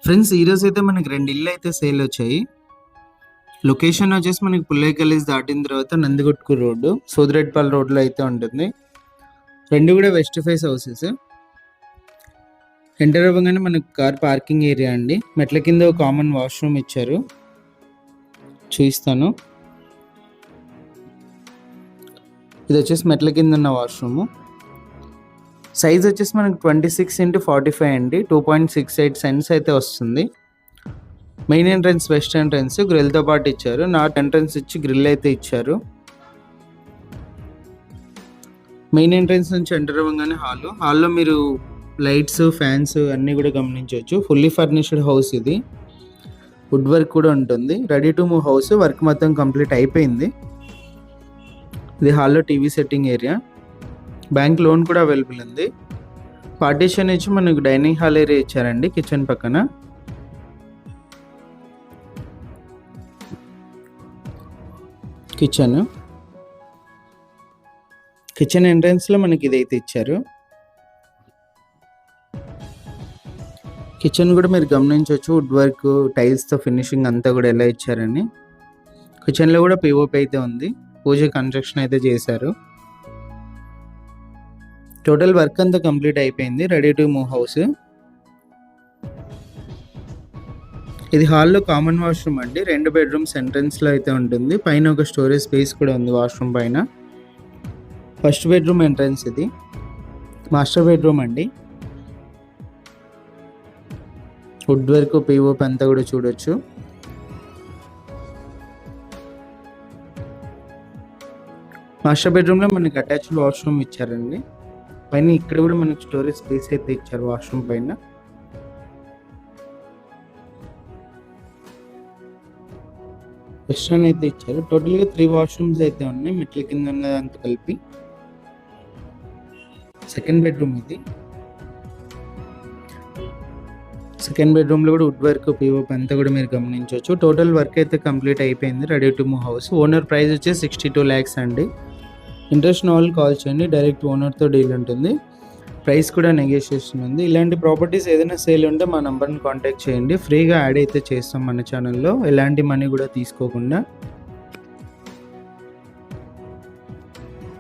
Friends ఈరోజు అయితే మనకి 2 ఇళ్ళు అయితే సేల్ వచ్చాయి. లొకేషన్ వచ్చేసి మనకి పుల్లయ్య కాలేజ్ దాటిన తర్వాత నందికొట్కూరు రోడ్డు, సోదిరెడ్డిపల్లి రోడ్లో అయితే ఉంటుంది. 2 కూడా వెస్ట్ ఫేస్ హౌసెస్. ఎంటర్ అవ్వగానే మనకి కార్ పార్కింగ్ ఏరియా అండి. మెట్ల కింద ఒక కామన్ వాష్రూమ్ ఇచ్చారు, చూపిస్తాను. ఇది వచ్చేసి మెట్ల కింద ఉన్న వాష్రూము. సైజ్ వచ్చేసి మనకి 26x45 అండి. 2.68 సెంట్స్ అయితే వస్తుంది. మెయిన్ ఎంట్రన్స్ వెస్ట్ ఎంట్రన్స్ గ్రిల్తో పాటు ఇచ్చారు. నార్త్ ఎంట్రన్స్ ఇచ్చి గ్రిల్ అయితే ఇచ్చారు. మెయిన్ ఎంట్రన్స్ నుంచి ఎంటర్ అవ్వగానే హాల్లో మీరు లైట్స్, ఫ్యాన్స్ అన్నీ కూడా గమనించవచ్చు. ఫుల్లీ ఫర్నిష్డ్ హౌస్ ఇది. వుడ్ వర్క్ కూడా ఉంటుంది. Ready to move house. Work మొత్తం కంప్లీట్ అయిపోయింది. ఇది హాల్లో TV setting area. Bank loan కూడా అవైలబుల్ ఉంది. పార్టీషన్ ఇచ్చి మనకు డైనింగ్ హాల్ ఏరియా ఇచ్చారండి కిచెన్ పక్కన. కిచెన్ ఎంట్రన్స్లో మనకి ఇదైతే ఇచ్చారు. కిచెన్ కూడా మీరు గమనించవచ్చు. వుడ్ వర్క్, టైల్స్తో ఫినిషింగ్ అంతా కూడా ఎలా ఇచ్చారని. కిచెన్లో కూడా పిఓపి అయితే ఉంది. పూజ కన్స్ట్రక్షన్ అయితే చేశారు. టోటల్ వర్క్ అంతా కంప్లీట్ అయిపోయింది. Ready to move house. ఇది హాల్లో కామన్ వాష్రూమ్ అండి. 2 బెడ్రూమ్స్ ఎంట్రన్స్లో అయితే ఉంటుంది. పైన ఒక స్టోరేజ్ స్పేస్ కూడా ఉంది వాష్రూమ్ పైన. ఫస్ట్ బెడ్రూమ్ ఎంట్రన్స్ ఇది. మాస్టర్ బెడ్రూమ్ అండి. వుడ్ వర్క్, పిఓపి అంతా కూడా చూడొచ్చు. మాస్టర్ బెడ్రూమ్లో మనకి అటాచ్డ్ వాష్రూమ్ ఇచ్చారండి. పైన ఇక్కడ కూడా మనకి స్టోరేజ్ స్పేస్ అయితే ఇచ్చారు వాష్రూమ్ పైన. వెస్ట్రన్ అయితే ఇచ్చారు. టోటల్గా 3 వాష్రూమ్స్ అయితే ఉన్నాయి మెట్ల కింద ఉన్నదంతా కలిపి. సెకండ్ బెడ్రూమ్ ఇది. సెకండ్ బెడ్రూమ్లో కూడా వుడ్ వర్క్, పిఓపి అంతా కూడా మీరు గమనించవచ్చు. టోటల్ వర్క్ అయితే కంప్లీట్ అయిపోయింది. Ready to move house. Owner price వచ్చేసి 62 lakhs అండి. ఇంట్రెస్ట్ వాళ్ళు కాల్ చేయండి. డైరెక్ట్ ఓనర్తో డీల్ ఉంటుంది. ప్రైస్ కూడా నెగోషియేషన్ ఉంది. ఇలాంటి ప్రాపర్టీస్ ఏదైనా సేల్ ఉంటే మా నంబర్ని కాంటాక్ట్ చేయండి. ఫ్రీగా యాడ్ అయితే చేస్తాం మన ఛానల్లో, ఎలాంటి మనీ కూడా తీసుకోకుండా.